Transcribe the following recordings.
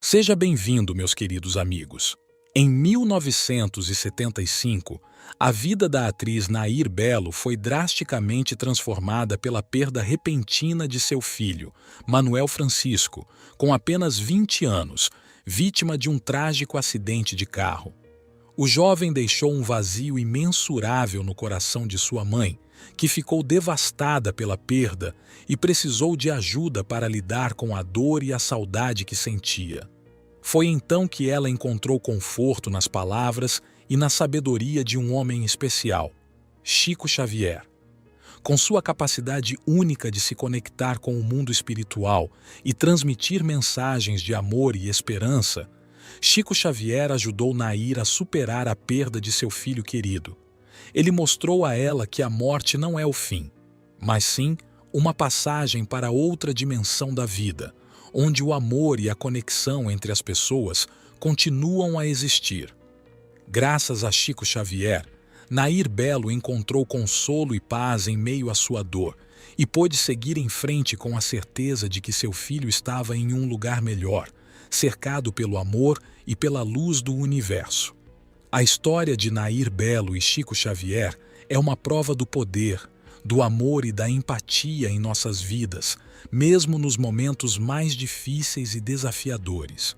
Seja bem-vindo, meus queridos amigos. Em 1975, a vida da atriz Nair Belo foi drasticamente transformada pela perda repentina de seu filho, Manuel Francisco, com apenas 20 anos, vítima de um trágico acidente de carro. O jovem deixou um vazio imensurável no coração de sua mãe, que ficou devastada pela perda e precisou de ajuda para lidar com a dor e a saudade que sentia. Foi então que ela encontrou conforto nas palavras e na sabedoria de um homem especial, Chico Xavier. Com sua capacidade única de se conectar com o mundo espiritual e transmitir mensagens de amor e esperança, Chico Xavier ajudou Nair a superar a perda de seu filho querido. Ele mostrou a ela que a morte não é o fim, mas sim uma passagem para outra dimensão da vida, onde o amor e a conexão entre as pessoas continuam a existir. Graças a Chico Xavier, Nair Belo encontrou consolo e paz em meio à sua dor e pôde seguir em frente com a certeza de que seu filho estava em um lugar melhor, cercado pelo amor e pela luz do universo. A história de Nair Belo e Chico Xavier é uma prova do poder, do amor e da empatia em nossas vidas, mesmo nos momentos mais difíceis e desafiadores.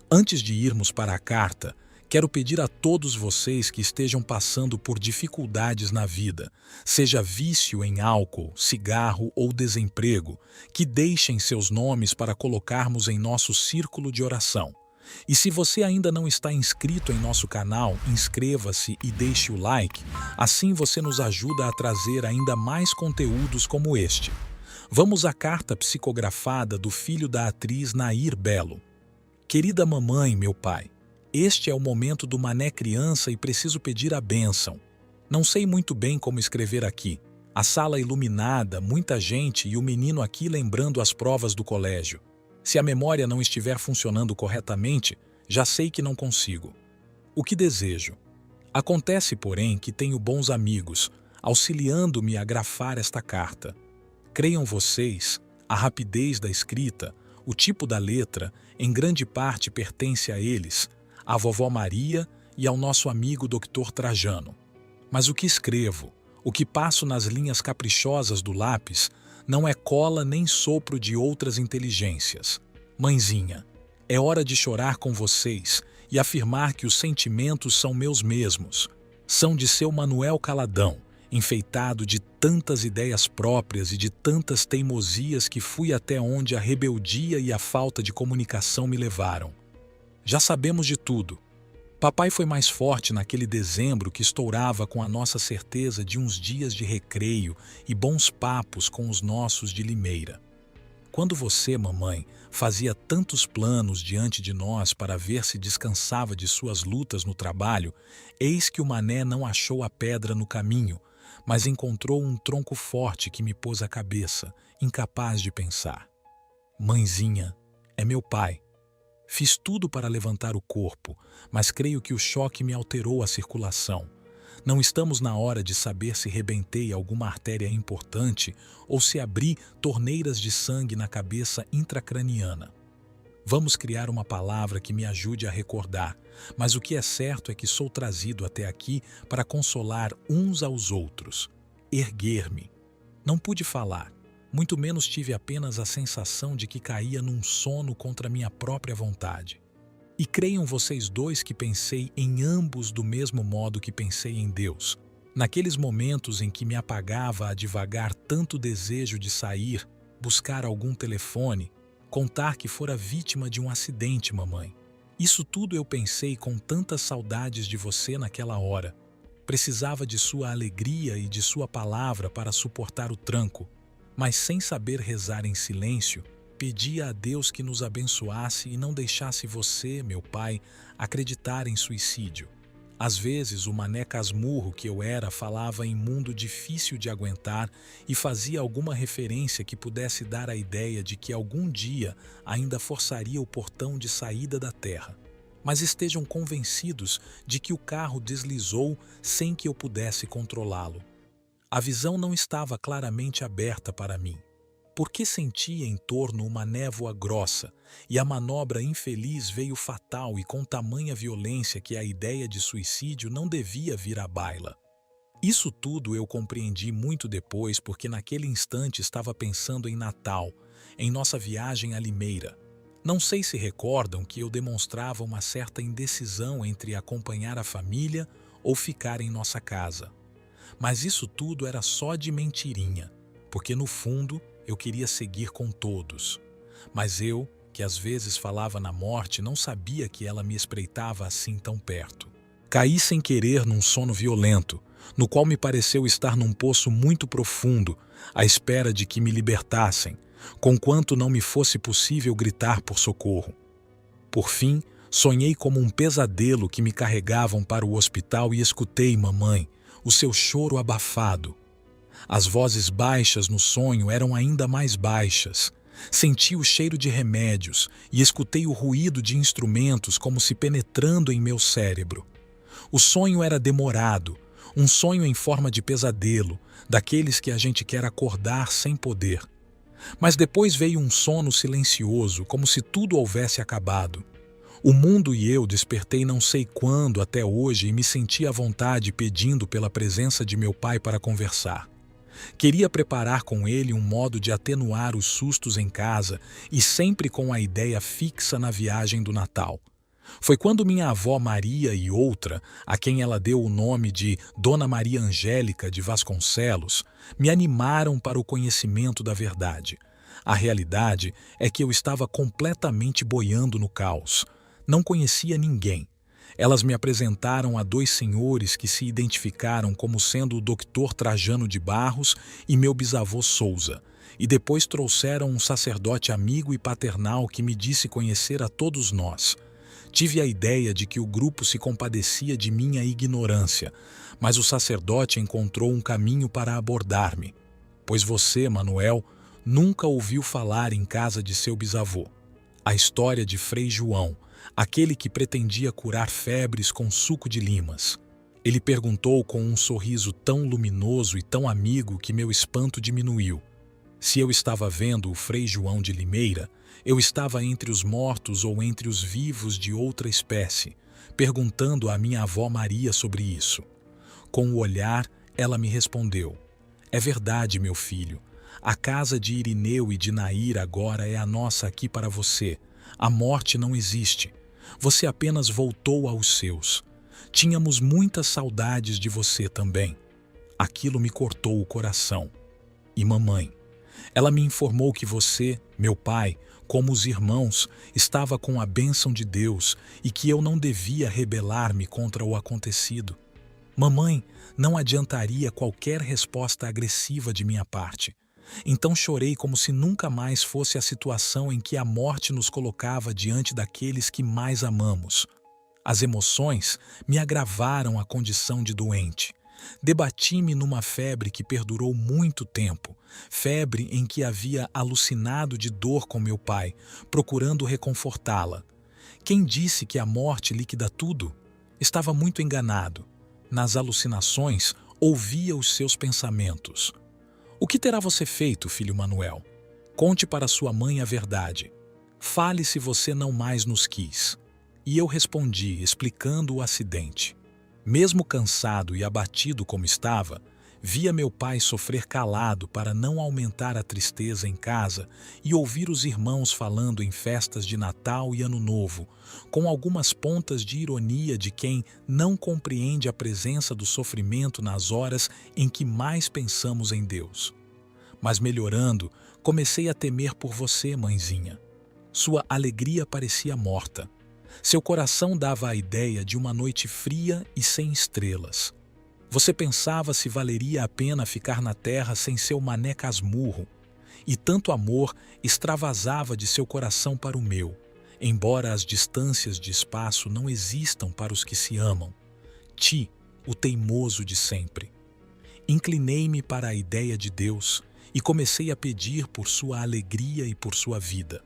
Antes de irmos para a carta, quero pedir a todos vocês que estejam passando por dificuldades na vida, seja vício em álcool, cigarro ou desemprego, que deixem seus nomes para colocarmos em nosso círculo de oração. E se você ainda não está inscrito em nosso canal, inscreva-se e deixe o like, assim você nos ajuda a trazer ainda mais conteúdos como este. Vamos à carta psicografada do filho da atriz Nair Belo. Querida mamãe, meu pai, este é o momento do Mané criança e preciso pedir a bênção. Não sei muito bem como escrever aqui. A sala iluminada, muita gente e o menino aqui lembrando as provas do colégio. Se a memória não estiver funcionando corretamente, já sei que não consigo. O que desejo? Acontece, porém, que tenho bons amigos, auxiliando-me a grafar esta carta. Creiam vocês, a rapidez da escrita, o tipo da letra, em grande parte pertence a eles, à vovó Maria e ao nosso amigo Dr. Trajano. Mas o que escrevo, o que passo nas linhas caprichosas do lápis, não é cola nem sopro de outras inteligências. Mãezinha, é hora de chorar com vocês e afirmar que os sentimentos são meus mesmos. São de seu Manuel Caladão, enfeitado de tantas ideias próprias e de tantas teimosias que fui até onde a rebeldia e a falta de comunicação me levaram. Já sabemos de tudo. Papai foi mais forte naquele dezembro que estourava com a nossa certeza de uns dias de recreio e bons papos com os nossos de Limeira. Quando você, mamãe, fazia tantos planos diante de nós para ver se descansava de suas lutas no trabalho, eis que o Mané não achou a pedra no caminho, mas encontrou um tronco forte que me pôs a cabeça, incapaz de pensar. Mãezinha, é meu pai. Fiz tudo para levantar o corpo, mas creio que o choque me alterou a circulação. Não estamos na hora de saber se rebentei alguma artéria importante ou se abri torneiras de sangue na cabeça intracraniana. Vamos criar uma palavra que me ajude a recordar, mas o que é certo é que sou trazido até aqui para consolar uns aos outros. Erguer-me. Não pude falar. Muito menos tive apenas a sensação de que caía num sono contra minha própria vontade. E creiam vocês dois que pensei em ambos do mesmo modo que pensei em Deus. Naqueles momentos em que me apagava a devagar tanto desejo de sair, buscar algum telefone, contar que fora vítima de um acidente, mamãe. Isso tudo eu pensei com tantas saudades de você naquela hora. Precisava de sua alegria e de sua palavra para suportar o tranco. Mas sem saber rezar em silêncio, pedia a Deus que nos abençoasse e não deixasse você, meu pai, acreditar em suicídio. Às vezes o mané casmurro que eu era falava em mundo difícil de aguentar e fazia alguma referência que pudesse dar a ideia de que algum dia ainda forçaria o portão de saída da terra. Mas estejam convencidos de que o carro deslizou sem que eu pudesse controlá-lo. A visão não estava claramente aberta para mim. porque sentia em torno uma névoa grossa, e a manobra infeliz veio fatal e com tamanha violência que a ideia de suicídio não devia vir à baila. Isso tudo eu compreendi muito depois, porque naquele instante estava pensando em Natal, em nossa viagem a Limeira. Não sei se recordam que eu demonstrava uma certa indecisão entre acompanhar a família ou ficar em nossa casa. Mas isso tudo era só de mentirinha, porque no fundo eu queria seguir com todos. Mas eu, que às vezes falava na morte, não sabia que ela me espreitava assim tão perto. Caí sem querer num sono violento, no qual me pareceu estar num poço muito profundo, à espera de que me libertassem, conquanto não me fosse possível gritar por socorro. Por fim, sonhei como um pesadelo que me carregavam para o hospital e escutei, mamãe, o seu choro abafado. As vozes baixas no sonho eram ainda mais baixas. Senti o cheiro de remédios e escutei o ruído de instrumentos como se penetrando em meu cérebro. O sonho era demorado, um sonho em forma de pesadelo, daqueles que a gente quer acordar sem poder. Mas depois veio um sono silencioso, como se tudo houvesse acabado. O mundo e eu despertei não sei quando até hoje e me senti à vontade pedindo pela presença de meu pai para conversar. Queria preparar com ele um modo de atenuar os sustos em casa e sempre com a ideia fixa na viagem do Natal. Foi quando minha avó Maria e outra, a quem ela deu o nome de Dona Maria Angélica de Vasconcelos, me animaram para o conhecimento da verdade. A realidade é que eu estava completamente boiando no caos. Não conhecia ninguém. Elas me apresentaram a dois senhores que se identificaram como sendo o Dr. Trajano de Barros e meu bisavô Souza, e depois trouxeram um sacerdote amigo e paternal que me disse conhecer a todos nós. Tive a ideia de que o grupo se compadecia de minha ignorância, mas o sacerdote encontrou um caminho para abordar-me. Pois você, Manuel, nunca ouviu falar em casa de seu bisavô. A história de Frei João, aquele que pretendia curar febres com suco de limas. Ele perguntou com um sorriso tão luminoso e tão amigo que meu espanto diminuiu. Se eu estava vendo o Frei João de Limeira, eu estava entre os mortos ou entre os vivos de outra espécie, perguntando à minha avó Maria sobre isso. Com o olhar, ela me respondeu: "É verdade, meu filho. A casa de Irineu e de Nair agora é a nossa aqui para você. A morte não existe. Você apenas voltou aos seus. Tínhamos muitas saudades de você também." Aquilo me cortou o coração. E mamãe? Ela me informou que você, meu pai, como os irmãos, estava com a bênção de Deus e que eu não devia rebelar-me contra o acontecido. Mamãe, não adiantaria qualquer resposta agressiva de minha parte. Então chorei como se nunca mais fosse a situação em que a morte nos colocava diante daqueles que mais amamos. As emoções me agravaram a condição de doente. Debati-me numa febre que perdurou muito tempo, febre em que havia alucinado de dor com meu pai, procurando reconfortá-la. Quem disse que a morte liquida tudo? Estava muito enganado. Nas alucinações, ouvia os seus pensamentos. O que terá você feito, filho Manuel? Conte para sua mãe a verdade. Fale se você não mais nos quis. E eu respondi, explicando o acidente. Mesmo cansado e abatido como estava, via meu pai sofrer calado para não aumentar a tristeza em casa e ouvir os irmãos falando em festas de Natal e Ano Novo, com algumas pontas de ironia de quem não compreende a presença do sofrimento nas horas em que mais pensamos em Deus. Mas melhorando, comecei a temer por você, mãezinha. Sua alegria parecia morta. Seu coração dava a ideia de uma noite fria e sem estrelas. Você pensava se valeria a pena ficar na terra sem seu Mané Casmurro, e tanto amor extravasava de seu coração para o meu, embora as distâncias de espaço não existam para os que se amam. Ti, o teimoso de sempre. Inclinei-me para a ideia de Deus e comecei a pedir por sua alegria e por sua vida.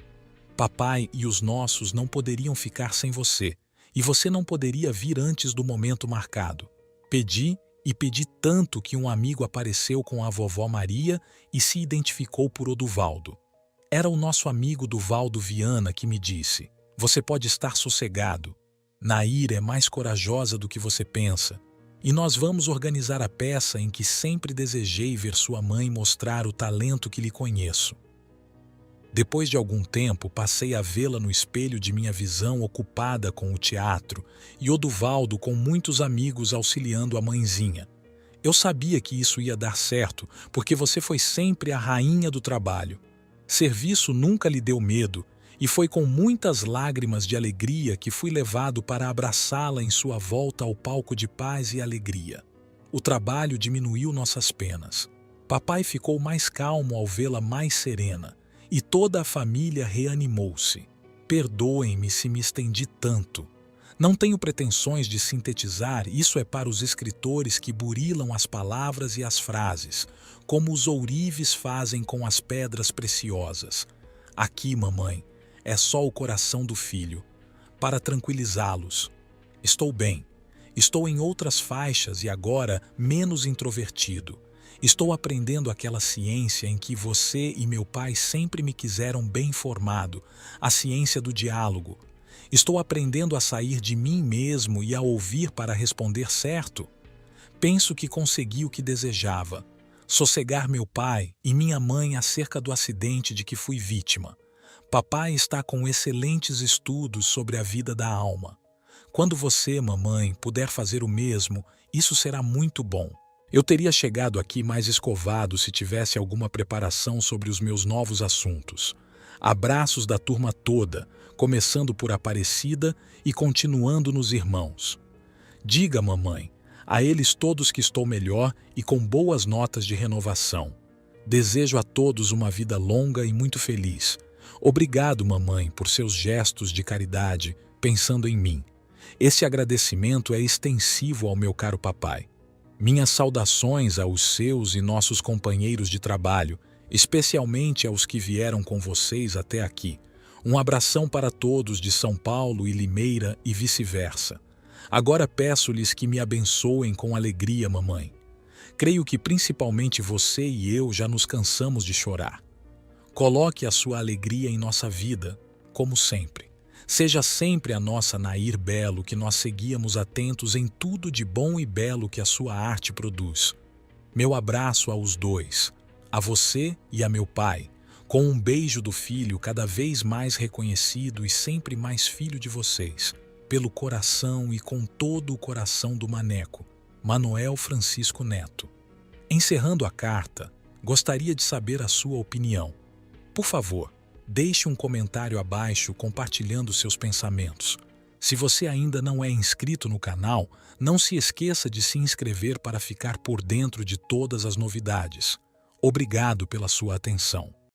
Papai e os nossos não poderiam ficar sem você, e você não poderia vir antes do momento marcado. Pedi e pedi tanto que um amigo apareceu com a vovó Maria e se identificou por Oduvaldo. Era o nosso amigo Duvaldo Viana que me disse: "Você pode estar sossegado. Nair é mais corajosa do que você pensa. E nós vamos organizar a peça em que sempre desejei ver sua mãe mostrar o talento que lhe conheço." Depois de algum tempo, passei a vê-la no espelho de minha visão ocupada com o teatro e Oduvaldo com muitos amigos auxiliando a mãezinha. Eu sabia que isso ia dar certo, porque você foi sempre a rainha do trabalho. Serviço nunca lhe deu medo, e foi com muitas lágrimas de alegria que fui levado para abraçá-la em sua volta ao palco de paz e alegria. O trabalho diminuiu nossas penas. Papai ficou mais calmo ao vê-la mais serena, e toda a família reanimou-se. Perdoem-me se me estendi tanto. Não tenho pretensões de sintetizar, isso é para os escritores que burilam as palavras e as frases, como os ourives fazem com as pedras preciosas. Aqui, mamãe, é só o coração do filho, para tranquilizá-los. Estou bem, estou em outras faixas e agora menos introvertido. Estou aprendendo aquela ciência em que você e meu pai sempre me quiseram bem formado, a ciência do diálogo. Estou aprendendo a sair de mim mesmo e a ouvir para responder certo. Penso que consegui o que desejava, sossegar meu pai e minha mãe acerca do acidente de que fui vítima. Papai está com excelentes estudos sobre a vida da alma. Quando você, mamãe, puder fazer o mesmo, isso será muito bom. Eu teria chegado aqui mais escovado se tivesse alguma preparação sobre os meus novos assuntos. Abraços da turma toda, começando por Aparecida e continuando nos irmãos. Diga, mamãe, a eles todos que estou melhor e com boas notas de renovação. Desejo a todos uma vida longa e muito feliz. Obrigado, mamãe, por seus gestos de caridade, pensando em mim. Esse agradecimento é extensivo ao meu caro papai. Minhas saudações aos seus e nossos companheiros de trabalho, especialmente aos que vieram com vocês até aqui. Um abração para todos de São Paulo e Limeira e vice-versa. Agora peço-lhes que me abençoem com alegria, mamãe. Creio que principalmente você e eu já nos cansamos de chorar. Coloque a sua alegria em nossa vida, como sempre. Seja sempre a nossa Nair Belo que nós seguíamos atentos em tudo de bom e belo que a sua arte produz. Meu abraço aos dois, a você e a meu pai, com um beijo do filho cada vez mais reconhecido e sempre mais filho de vocês, pelo coração e com todo o coração do Maneco, Manuel Francisco Neto. Encerrando a carta, gostaria de saber a sua opinião. Por favor, deixe um comentário abaixo compartilhando seus pensamentos. Se você ainda não é inscrito no canal, não se esqueça de se inscrever para ficar por dentro de todas as novidades. Obrigado pela sua atenção.